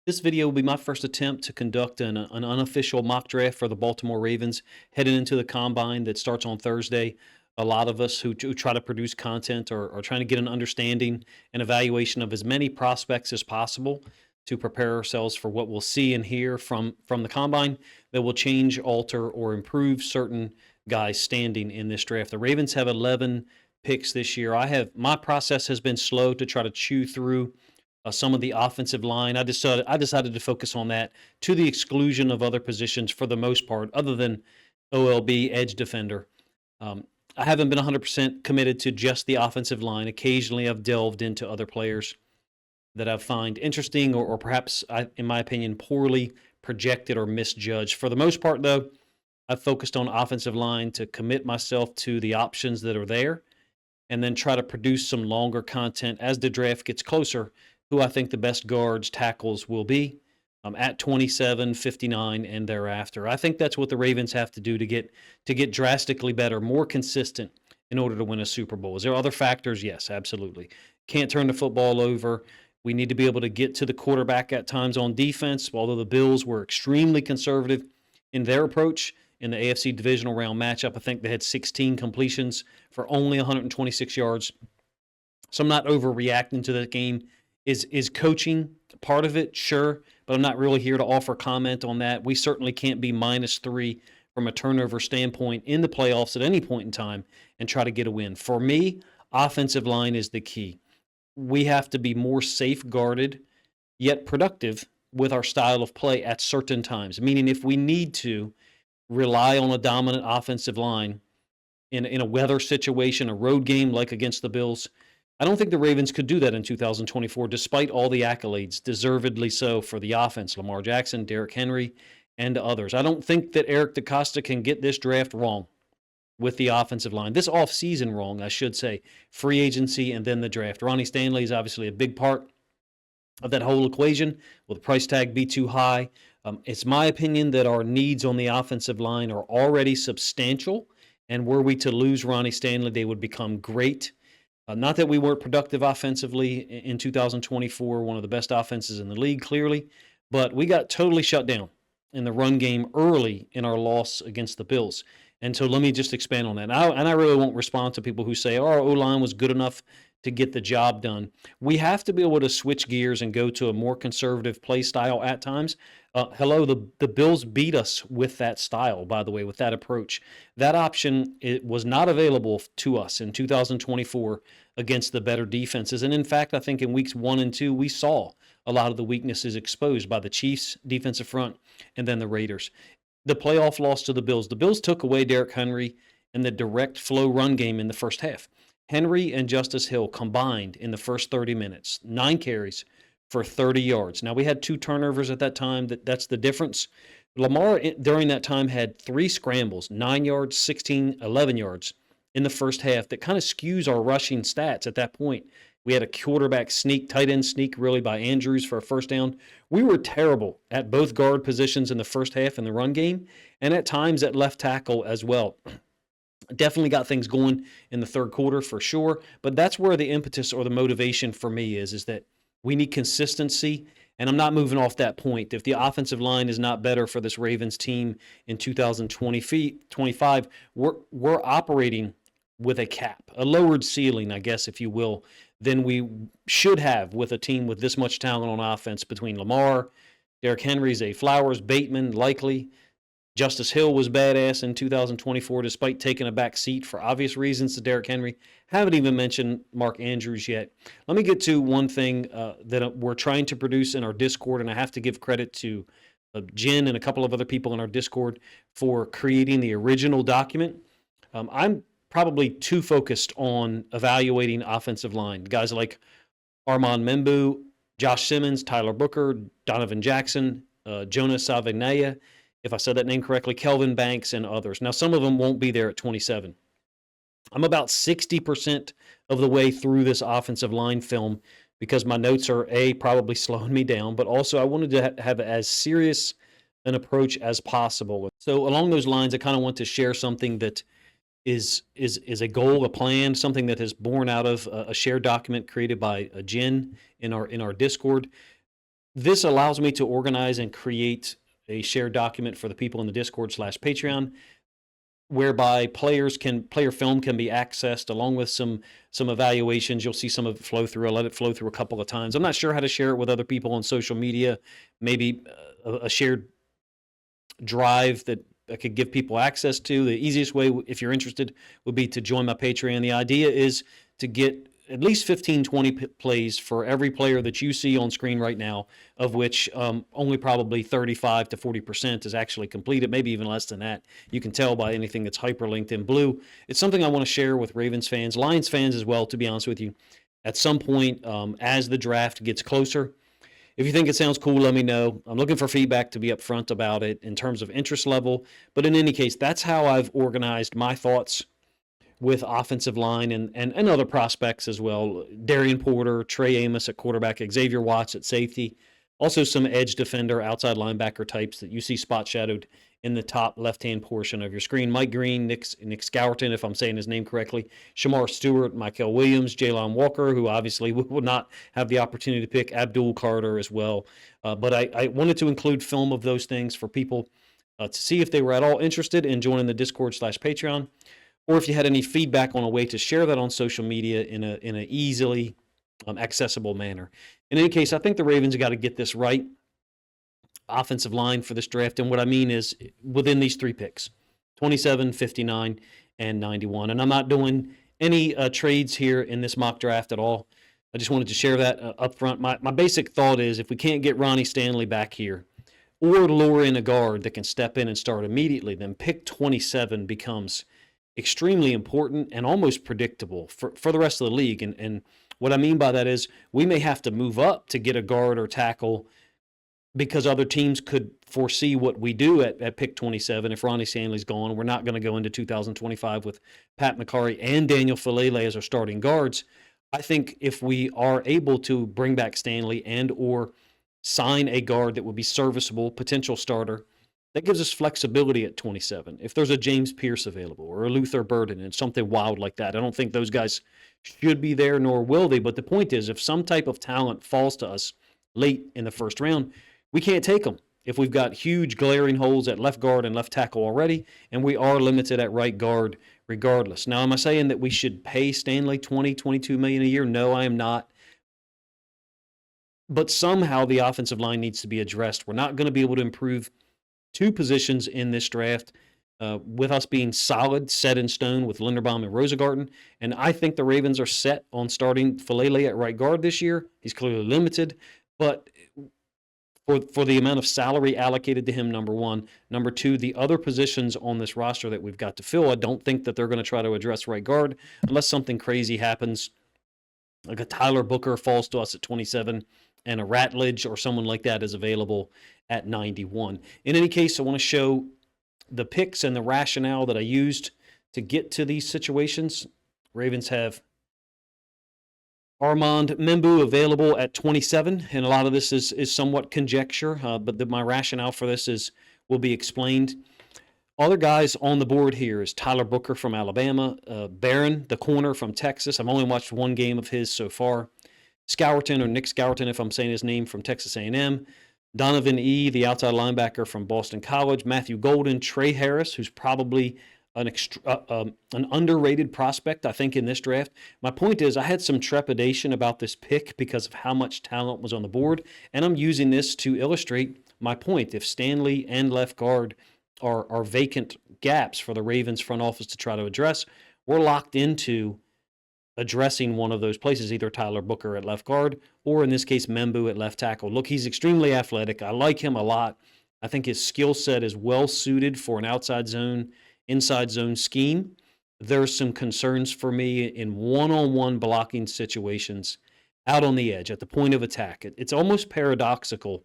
This video will be my first attempt to conduct an unofficial mock draft for the Baltimore Ravens heading into the combine that starts on Thursday. A lot of us who try to produce content are trying to get an understanding and evaluation of as many prospects as possible to prepare ourselves for what we'll see and hear from the combine that will change, alter, or improve certain guys standing in this draft. The Ravens have 11 picks this year. My process has been slow to try to chew through some of the offensive line. I decided to focus on that to the exclusion of other positions for the most part, other than OLB edge defender. I haven't been 100% committed to just the offensive line. Occasionally, I've delved into other players that I find interesting or perhaps, in my opinion, poorly projected or misjudged. For the most part, though, I've focused on offensive line to commit myself to the options that are there and then try to produce some longer content as the draft gets closer, who I think the best guards, tackles will be at 27, 59, and thereafter. I think that's what the Ravens have to do to get drastically better, more consistent in order to win a Super Bowl. Is there other factors? Yes, absolutely. Can't turn the football over. We need to be able to get to the quarterback at times on defense, although the Bills were extremely conservative in their approach. In the AFC divisional round matchup, I think they had 16 completions for only 126 yards. So I'm not overreacting to the game. Is coaching part of it? Sure, but I'm not really here to offer comment on that. We certainly can't be -3 from a turnover standpoint in the playoffs at any point in time and try to get a win. For me, offensive line is the key. We have to be more safeguarded yet productive with our style of play at certain times. Meaning, if we need to rely on a dominant offensive line in a weather situation, a road game like against the Bills, I don't think the Ravens could do that in 2024, despite all the accolades, deservedly so, for the offense. Lamar Jackson, Derrick Henry, and others. I don't think that Eric DeCosta can get this draft wrong with the offensive line. This offseason wrong, I should say. Free agency and then the draft. Ronnie Stanley is obviously a big part of that whole equation. Will the price tag be too high? It's my opinion that our needs on the offensive line are already substantial, and were we to lose Ronnie Stanley, they would become great. Not that we weren't productive offensively in 2024, one of the best offenses in the league, clearly, but we got totally shut down in the run game early in our loss against the Bills. And so let me just expand on that. And I really won't respond to people who say, oh, our O-line was good enough to get the job done. We have to be able to switch gears and go to a more conservative play style at times. The Bills beat us with that style, by the way, with that approach. That option, it was not available to us in 2024 against the better defenses. And in fact, I think in weeks 1 and 2, we saw a lot of the weaknesses exposed by the Chiefs' defensive front and then the Raiders. The playoff loss to the Bills. The Bills took away Derrick Henry and the direct flow run game in the first half. Henry and Justice Hill combined in the first 30 minutes, 9 carries for 30 yards. Now, we had 2 turnovers at that time. That's the difference. Lamar, during that time, had 3 scrambles, 9 yards, 16, 11 yards in the first half. That kind of skews our rushing stats at that point. We had a quarterback sneak, tight end sneak, really, by Andrews for a first down. We were terrible at both guard positions in the first half in the run game, and at times at left tackle as well. Definitely got things going in the third quarter for sure, but that's where the impetus or the motivation for me is that we need consistency, and I'm not moving off that point. If the offensive line is not better for this Ravens team in 2025, we're operating with a cap, a lowered ceiling, I guess, if you will, than we should have with a team with this much talent on offense between Lamar, Derrick Henry, Zay Flowers, Bateman, likely. Justice Hill was badass in 2024 despite taking a back seat for obvious reasons to Derrick Henry. Haven't even mentioned Mark Andrews yet. Let me get to one thing that we're trying to produce in our Discord, and I have to give credit to Jen and a couple of other people in our Discord for creating the original document. I'm probably too focused on evaluating offensive line. Guys like Armand Membou, Josh Simmons, Tyler Booker, Donovan Jackson, Jonas Savagnaia, if I said that name correctly, Kelvin Banks, and others. Now, some of them won't be there at 27. I'm about 60% of the way through this offensive line film because my notes are, probably slowing me down, but also I wanted to have as serious an approach as possible. So along those lines, I kind of want to share something that is a goal, a plan, something that has born out of a shared document created by Jen in our Discord. This allows me to organize and create a shared document for the people in the Discord/Patreon, whereby player film can be accessed along with some evaluations. You'll see some of it flow through. I'll let it flow through a couple of times. I'm not sure how to share it with other people on social media. Maybe a shared drive that I could give people access to. The easiest way, if you're interested, would be to join my Patreon. The idea is to get at least 15, 20 plays for every player that you see on screen right now, of which only probably 35 to 40% is actually completed, maybe even less than that. You can tell by anything that's hyperlinked in blue. It's something I want to share with Ravens fans, Lions fans as well, to be honest with you. At some point, as the draft gets closer, if you think it sounds cool, let me know. I'm looking for feedback to be upfront about it in terms of interest level. But in any case, that's how I've organized my thoughts with offensive line and other prospects as well. Darian Porter, Trey Amos at quarterback, Xavier Watts at safety. Also some edge defender, outside linebacker types that you see spot shadowed in the top left-hand portion of your screen. Mike Green, Nick Scourton, if I'm saying his name correctly, Shamar Stewart, Michael Williams, Jalon Walker, who obviously will not have the opportunity to pick, Abdul Carter as well. But I wanted to include film of those things for people to see if they were at all interested in joining the Discord/Patreon, or if you had any feedback on a way to share that on social media in a easily accessible manner. In any case, I think the Ravens have got to get this right. Offensive line for this draft, and what I mean is within these three picks, 27, 59, and 91. And I'm not doing any trades here in this mock draft at all. I just wanted to share that up front. My basic thought is if we can't get Ronnie Stanley back here or lure in a guard that can step in and start immediately, then pick 27 becomes extremely important and almost predictable for the rest of the league. And what I mean by that is we may have to move up to get a guard or tackle because other teams could foresee what we do at pick 27. If Ronnie Stanley's gone, we're not going to go into 2025 with Pat McCarry and Daniel Falele as our starting guards. I think if we are able to bring back Stanley and or sign a guard that would be serviceable, potential starter, that gives us flexibility at 27. If there's a James Pierce available or a Luther Burden and something wild like that, I don't think those guys should be there, nor will they. But the point is, if some type of talent falls to us late in the first round, we can't take them if we've got huge glaring holes at left guard and left tackle already, and we are limited at right guard regardless. Now, am I saying that we should pay Stanley $20, $22 million a year? No, I am not. But somehow the offensive line needs to be addressed. We're not going to be able to improve two positions in this draft with us being solid, set in stone with Linderbaum and Rosengarten. And I think the Ravens are set on starting Falele at right guard this year. He's clearly limited, but for the amount of salary allocated to him, number one. Number two, the other positions on this roster that we've got to fill, I don't think that they're going to try to address right guard unless something crazy happens, like a Tyler Booker falls to us at 27 and a Ratledge or someone like that is available at 91. In any case, I want to show the picks and the rationale that I used to get to these situations. Ravens have Armand Membou available at 27, and a lot of this is somewhat conjecture, but my rationale for this will be explained. Other guys on the board here is Tyler Booker from Alabama, Barron, the corner from Texas. I've only watched one game of his so far. Scourton, or Nick Scourton, if I'm saying his name, from Texas A&M. Donovan E., the outside linebacker from Boston College. Matthew Golden, Trey Harris, who's probably an underrated prospect, I think, in this draft. My point is I had some trepidation about this pick because of how much talent was on the board, and I'm using this to illustrate my point. If Stanley and left guard are vacant gaps for the Ravens front office to try to address, we're locked into addressing one of those places, either Tyler Booker at left guard or, in this case, Membou at left tackle. Look, he's extremely athletic. I like him a lot. I think his skill set is well suited for an outside zone, inside zone scheme. There's some concerns for me in one-on-one blocking situations out on the edge at the point of attack. It's almost paradoxical,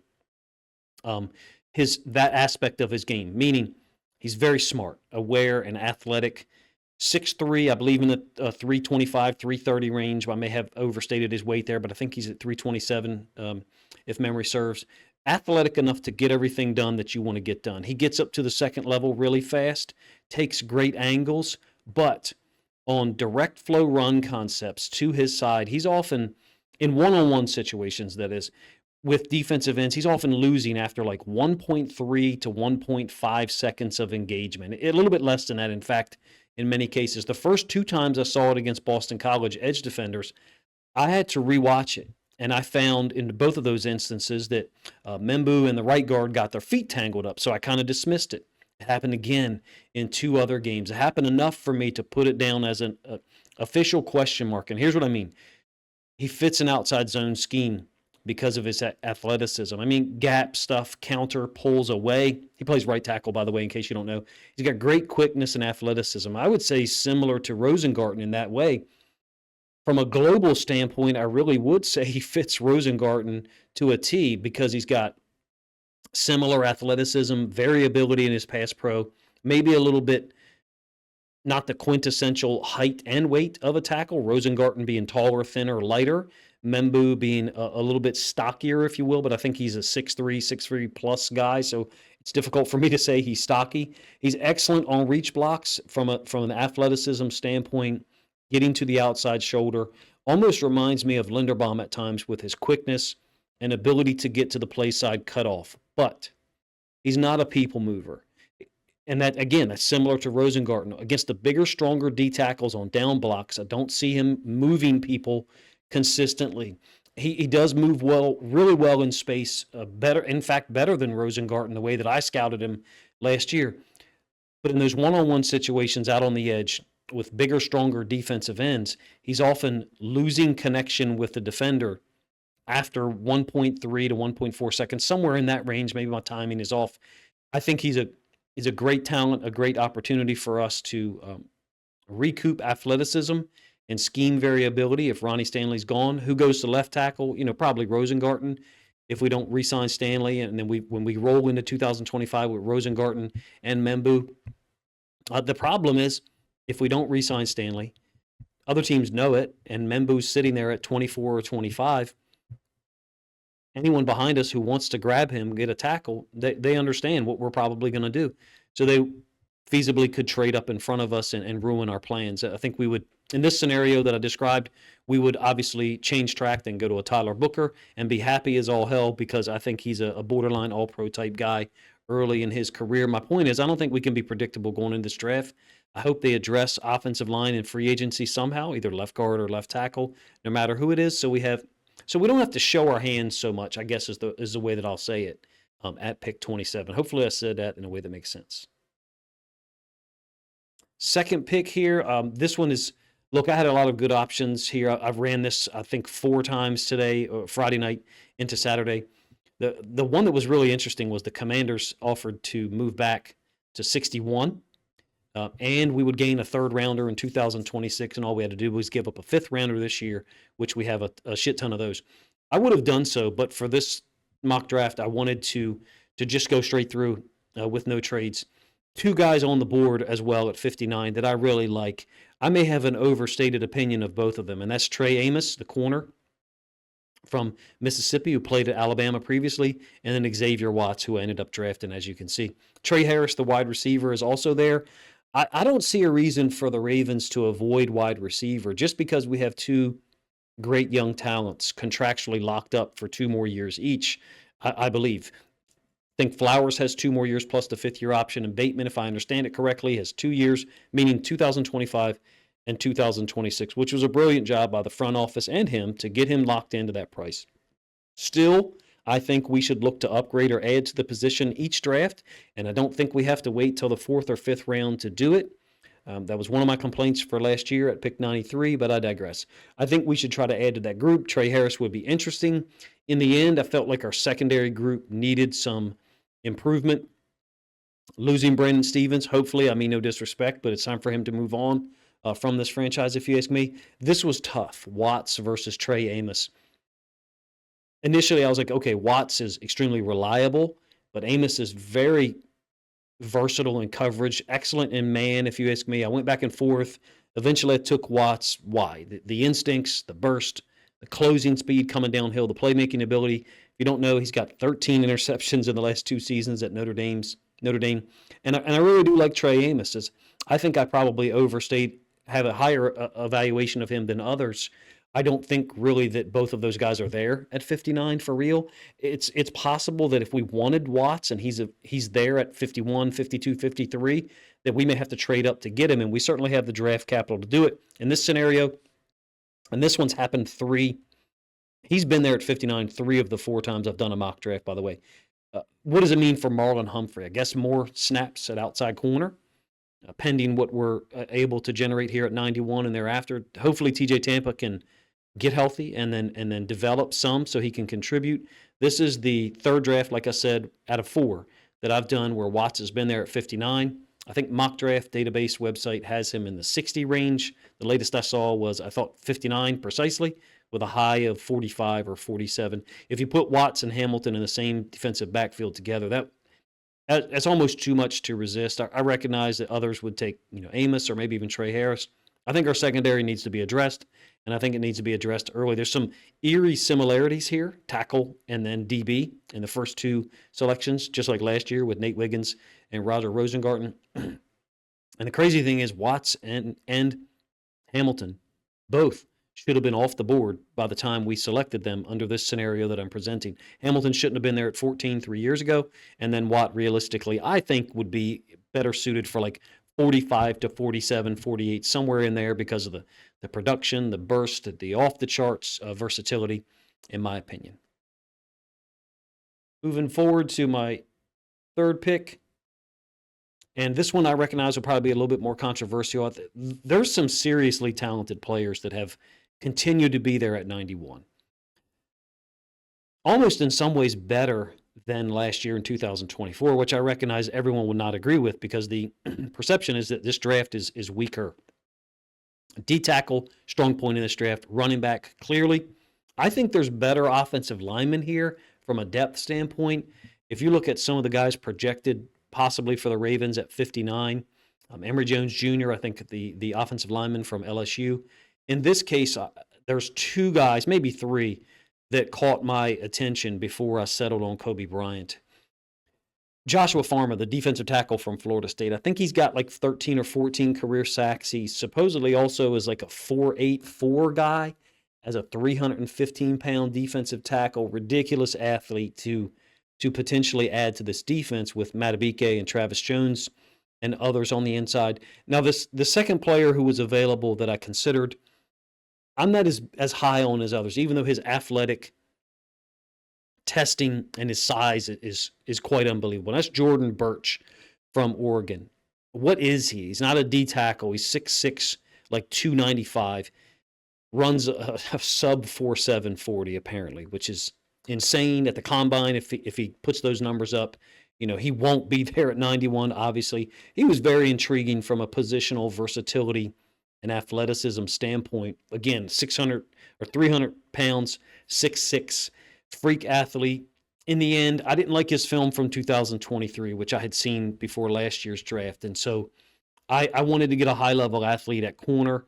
that aspect of his game, meaning he's very smart, aware, and athletic. 6'3", I believe in the 325, 330 range. I may have overstated his weight there, but I think he's at 327, if memory serves. Athletic enough to get everything done that you want to get done. He gets up to the second level really fast, takes great angles, but on direct flow run concepts to his side, he's often, in one-on-one situations, that is, with defensive ends, he's often losing after like 1.3 to 1.5 seconds of engagement. A little bit less than that, in fact, in many cases. The first two times I saw it against Boston College edge defenders, I had to rewatch it. And I found in both of those instances that Membou and the right guard got their feet tangled up. So I kind of dismissed it. It happened again in two other games. It happened enough for me to put it down as an official question mark. And here's what I mean. He fits an outside zone scheme because of his athleticism. I mean, gap stuff, counter, pulls away. He plays right tackle, by the way, in case you don't know. He's got great quickness and athleticism. I would say similar to Rosengarten in that way. From a global standpoint, I really would say he fits Rosengarten to a T because he's got similar athleticism, variability in his pass pro, maybe a little bit not the quintessential height and weight of a tackle, Rosengarten being taller, thinner, lighter, Membou being a little bit stockier, if you will, but I think he's a 6'3" plus guy, so it's difficult for me to say he's stocky. He's excellent on reach blocks from an athleticism standpoint. Getting to the outside shoulder almost reminds me of Linderbaum at times with his quickness and ability to get to the play side cutoff. But he's not a people mover. And that, again, that's similar to Rosengarten. Against the bigger, stronger D tackles on down blocks, I don't see him moving people consistently. He does move well, really well in space, better than Rosengarten, the way that I scouted him last year. But in those one-on-one situations out on the edge, with bigger, stronger defensive ends, he's often losing connection with the defender after 1.3 to 1.4 seconds, somewhere in that range. Maybe my timing is off. I think he's a great talent, a great opportunity for us to recoup athleticism and scheme variability if Ronnie Stanley's gone. Who goes to left tackle? Probably Rosengarten if we don't re-sign Stanley. And then when we roll into 2025 with Rosengarten and Membou. The problem is, if we don't re-sign Stanley, other teams know it, and Membou's sitting there at 24 or 25. Anyone behind us who wants to grab him, get a tackle, they understand what we're probably going to do. So they feasibly could trade up in front of us and ruin our plans. I think we would, in this scenario that I described, we would obviously change track and go to a Tyler Booker and be happy as all hell because I think he's a borderline all-pro type guy early in his career. My point is, I don't think we can be predictable going into this draft. I hope they address offensive line and free agency somehow, either left guard or left tackle, no matter who it is. So we don't have to show our hands so much, I guess is the way that I'll say it at pick 27. Hopefully I said that in a way that makes sense. Second pick here. This one is, look, I had a lot of good options here. I've ran this, I think, 4 times today, Friday night into Saturday. The one that was really interesting was the Commanders offered to move back to 61. And we would gain a third rounder in 2026, and all we had to do was give up a fifth rounder this year, which we have a shit ton of those. I would have done so, but for this mock draft, I wanted to just go straight through with no trades. 2 guys on the board as well at 59 that I really like. I may have an overstated opinion of both of them, and that's Trey Amos, the corner from Mississippi, who played at Alabama previously, and then Xavier Watts, who I ended up drafting, as you can see. Trey Harris, the wide receiver, is also there. I don't see a reason for the Ravens to avoid wide receiver just because we have 2 great young talents contractually locked up for 2 more years each, I believe. I think Flowers has 2 more years plus the 5th-year option, and Bateman, if I understand it correctly, has 2 years, meaning 2025 and 2026, which was a brilliant job by the front office and him to get him locked into that price. Still, I think we should look to upgrade or add to the position each draft, and I don't think we have to wait till the 4th or 5th round to do it. That was one of my complaints for last year at pick 93, but I digress. I think we should try to add to that group. Trey Harris would be interesting. In the end, I felt like our secondary group needed some improvement. Losing Brandon Stevens, hopefully, I mean no disrespect, but it's time for him to move on from this franchise, if you ask me. This was tough, Watts versus Trey Amos. Initially, I was like, okay, Watts is extremely reliable, but Amos is very versatile in coverage, excellent in man, if you ask me. I went back and forth. Eventually, I took Watts. Why? The instincts, the burst, the closing speed coming downhill, the playmaking ability. If you don't know, he's got 13 interceptions in the last 2 seasons at Notre Dame. And I really do like Trey Amos. I think I probably have a higher evaluation of him than others. I don't think really that both of those guys are there at 59 for real. It's possible that if we wanted Watts and he's there at 51, 52, 53, that we may have to trade up to get him, and we certainly have the draft capital to do it. In this scenario, and this one's happened three. He's been there at 59 three of the four times I've done a mock draft, by the way. What does it mean for Marlon Humphrey? I guess more snaps at outside corner, pending what we're able to generate here at 91 and thereafter. Hopefully, TJ Tampa can get healthy and then develop some so he can contribute. This is the third draft, like I said, out of four that I've done where Watts has been there at 59. I think Mock Draft Database website has him in the 60 range. The latest I saw was, I thought, 59 precisely, with a high of 45 or 47. If you put Watts and Hamilton in the same defensive backfield together, that's almost too much to resist. I recognize that others would take, Amos or maybe even Trey Harris. I think our secondary needs to be addressed, and I think it needs to be addressed early. There's some eerie similarities here, tackle and then DB in the first two selections, just like last year with Nate Wiggins and Roger Rosengarten. And the crazy thing is Watts and Hamilton both should have been off the board by the time we selected them under this scenario that I'm presenting. Hamilton shouldn't have been there at 14 3 years ago, and then Watt, realistically, I think would be better suited for like 45 to 47, 48, somewhere in there because of the production, the burst, the off-the-charts versatility, in my opinion. Moving forward to my third pick, and this one I recognize will probably be a little bit more controversial. There's some seriously talented players that have continued to be there at 91. Almost in some ways better than last year in 2024, which I recognize everyone would not agree with because the perception is that this draft is weaker. D-tackle, strong point in this draft. Running back, clearly. I think there's better offensive linemen here from a depth standpoint. If you look at some of the guys projected possibly for the Ravens at 59, Emory Jones Jr., I think the offensive lineman from LSU. In this case, there's two guys, maybe three, that caught my attention before I settled on Cobee Bryant. Joshua Farmer, the defensive tackle from Florida State, I think he's got like 13 or 14 career sacks. He supposedly also is like a 4.84 guy as a 315-pound defensive tackle. Ridiculous athlete to potentially add to this defense with Matabike and Travis Jones and others on the inside. Now, the second player who was available that I considered, I'm not as high on as others, even though his athletic testing and his size is quite unbelievable. That's Jordan Birch from Oregon. What is he? He's not a D tackle. He's 6'6", like 295. Runs a sub 4.7 40 apparently, which is insane at the combine. If he puts those numbers up, he won't be there at 91. Obviously, he was very intriguing from a positional versatility and athleticism standpoint. Again, 600 or 300 pounds, 6'6", freak athlete. In the end, I didn't like his film from 2023, which I had seen before last year's draft. And so I wanted to get a high-level athlete at corner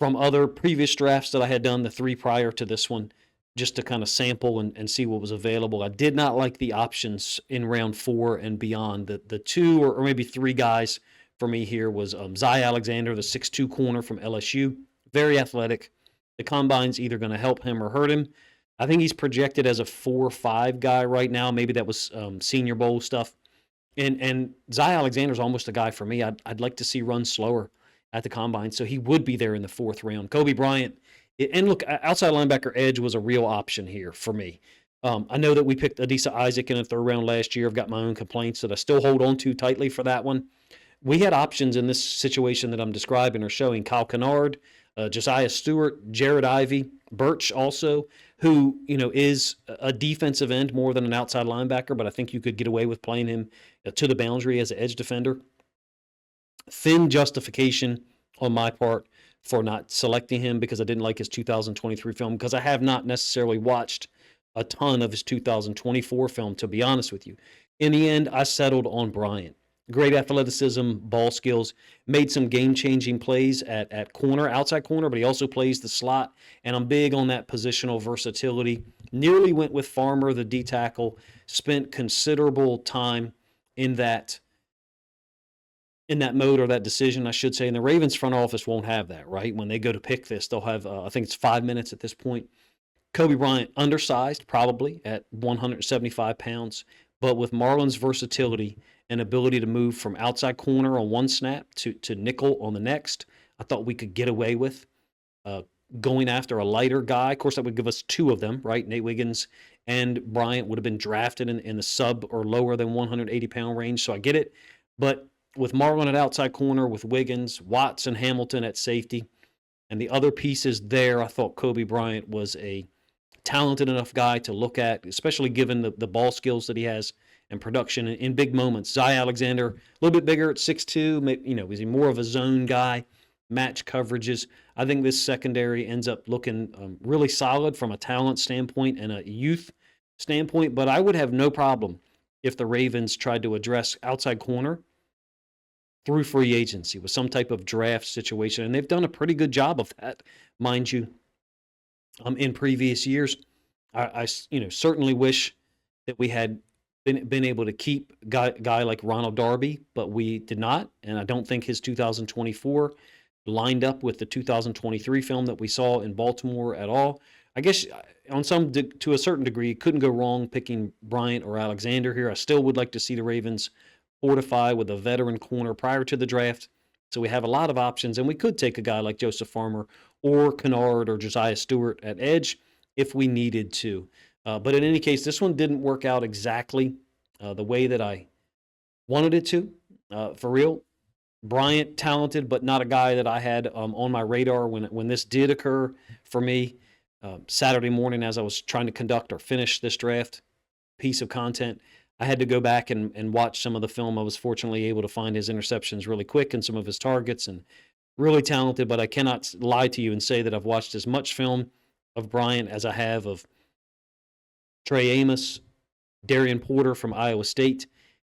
from other previous drafts that I had done, the three prior to this one, just to kind of sample and see what was available. I did not like the options in round 4 and beyond. The two or maybe three guys for me here was Zy Alexander, the 6'2 corner from LSU. Very athletic. The combine's either going to help him or hurt him. I think he's projected as a 4.5 guy right now. Maybe that was Senior Bowl stuff. And Zy Alexander's almost a guy for me. I'd like to see run slower at the combine, so he would be there in the 4th round. Cobee Bryant, and look, outside linebacker edge was a real option here for me. I know that we picked Adisa Isaac in the 3rd round last year. I've got my own complaints that I still hold on to tightly for that one. We had options in this situation that I'm describing or showing. Kyle Kennard, Josiah Stewart, Jared Ivey, Birch also, who is a defensive end more than an outside linebacker, but I think you could get away with playing him to the boundary as an edge defender. Thin justification on my part for not selecting him because I didn't like his 2023 film, because I have not necessarily watched a ton of his 2024 film, to be honest with you. In the end, I settled on Bryant. Great athleticism, ball skills, made some game-changing plays at corner, outside corner, but he also plays the slot, and I'm big on that positional versatility. Nearly went with Farmer, the D-tackle, spent considerable time in that in that mode or that decision, I should say. And the Ravens front office won't have that, right? When they go to pick this, they'll have, I think it's 5 minutes at this point. Cobee Bryant, undersized probably at 175 pounds, but with Marlon's versatility and ability to move from outside corner on one snap to nickel on the next, I thought we could get away with uh, going after a lighter guy. Of course, that would give us two of them, right? Nate Wiggins and Bryant would have been drafted in the sub or lower than 180-pound range, so I get it. But with Marlon at outside corner, with Wiggins, Watts, and Hamilton at safety, and the other pieces there, I thought Cobee Bryant was a talented enough guy to look at, especially given the ball skills that he has and production in big moments. Zy Alexander, a little bit bigger at 6'2", is he more of a zone guy? Match coverages. I think this secondary ends up looking really solid from a talent standpoint and a youth standpoint, but I would have no problem if the Ravens tried to address outside corner through free agency with some type of draft situation, and they've done a pretty good job of that, mind you. In previous years, I certainly wish that we had been able to keep guy like Ronald Darby, but we did not, and I don't think his 2024 lined up with the 2023 film that we saw in Baltimore at all. I guess to a certain degree, couldn't go wrong picking Bryant or Alexander here. I still would like to see the Ravens fortify with a veteran corner prior to the draft. So we have a lot of options, and we could take a guy like Joseph Farmer or Kennard or Josiah Stewart at edge if we needed to. But in any case, this one didn't work out exactly the way that I wanted it to. For real, Bryant, talented, but not a guy that I had on my radar when this did occur for me Saturday morning as I was trying to conduct or finish this draft piece of content. I had to go back and watch some of the film. I was fortunately able to find his interceptions really quick and some of his targets, and really talented, but I cannot lie to you and say that I've watched as much film of Bryant as I have of Trey Amos, Darian Porter from Iowa State,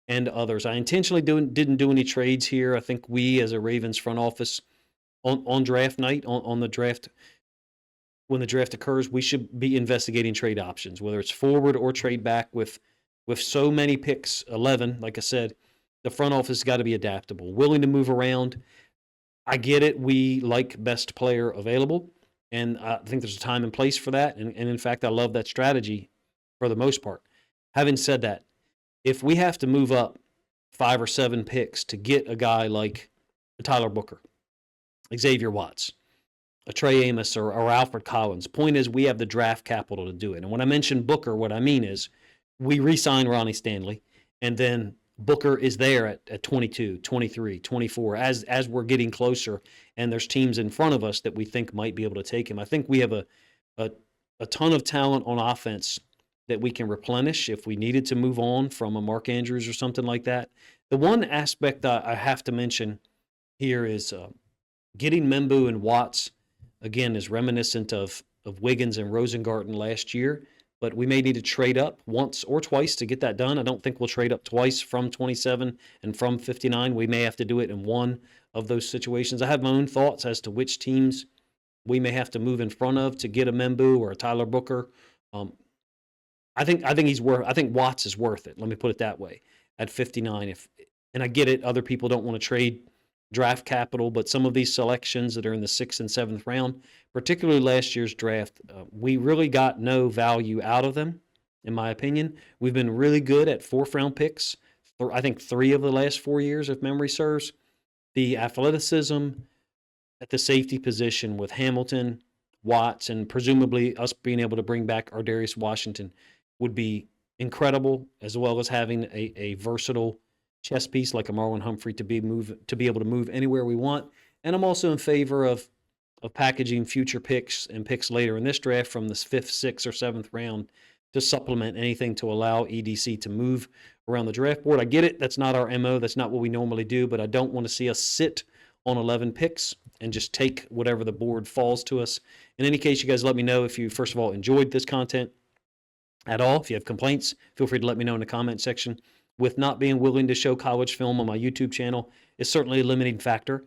and others. I intentionally didn't do any trades here. I think we, as a Ravens front office, on draft night, on the draft, when the draft occurs, we should be investigating trade options, whether it's forward or trade back. With so many picks, 11, like I said, the front office has got to be adaptable, willing to move around. I get it. We like best player available, and I think there's a time and place for that. And in fact, I love that strategy for the most part. Having said that, if we have to move up 5 or 7 picks to get a guy like Tyler Booker, Xavier Watts, a Trey Amos, or Alfred Collins, point is we have the draft capital to do it. And when I mention Booker, what I mean is we re-sign Ronnie Stanley, and then Booker is there at 22, 23, 24 as we're getting closer, and there's teams in front of us that we think might be able to take him. I think we have a ton of talent on offense that we can replenish if we needed to move on from a Mark Andrews or something like that. The one aspect I have to mention here is getting Membou and Watts, again, is reminiscent of Wiggins and Rosengarten last year. But we may need to trade up once or twice to get that done. I don't think we'll trade up twice from 27 and from 59. We may have to do it in one of those situations. I have my own thoughts as to which teams we may have to move in front of to get a Membou or a Tyler Booker. I think Watts is worth it. Let me put it that way at 59. And I get it. Other people don't want to trade draft capital, but some of these selections that are in the 6th and 7th round, particularly last year's draft, we really got no value out of them, in my opinion. We've been really good at 4th-round picks. I think 3 of the last 4 years, if memory serves. The athleticism at the safety position with Hamilton, Watts, and presumably us being able to bring back Ardarius Washington would be incredible, as well as having a versatile chess piece like a Marlon Humphrey to be able to move anywhere we want. And I'm also in favor of packaging future picks and picks later in this draft from the 5th, 6th, or 7th round to supplement anything to allow EDC to move around the draft board. I get it. That's not our MO. That's not what we normally do, but I don't want to see us sit on 11 picks and just take whatever the board falls to us. In any case, you guys let me know if you, first of all, enjoyed this content at all. If you have complaints, feel free to let me know in the comment section. With not being willing to show college film on my YouTube channel is certainly a limiting factor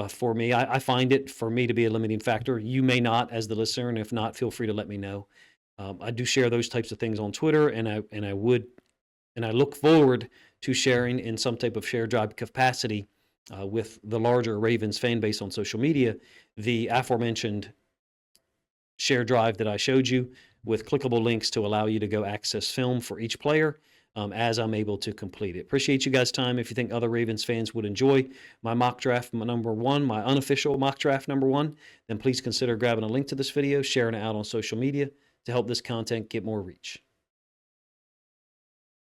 for me. I find it for me to be a limiting factor. You may not as the listener, and if not, feel free to let me know. I do share those types of things on Twitter, and I look forward to sharing in some type of share job capacity with the larger Ravens fan base on social media, the aforementioned shared drive that I showed you with clickable links to allow you to go access film for each player as I'm able to complete it. Appreciate you guys' time. If you think other Ravens fans would enjoy my mock draft number one, my unofficial mock draft number one, then please consider grabbing a link to this video, sharing it out on social media to help this content get more reach.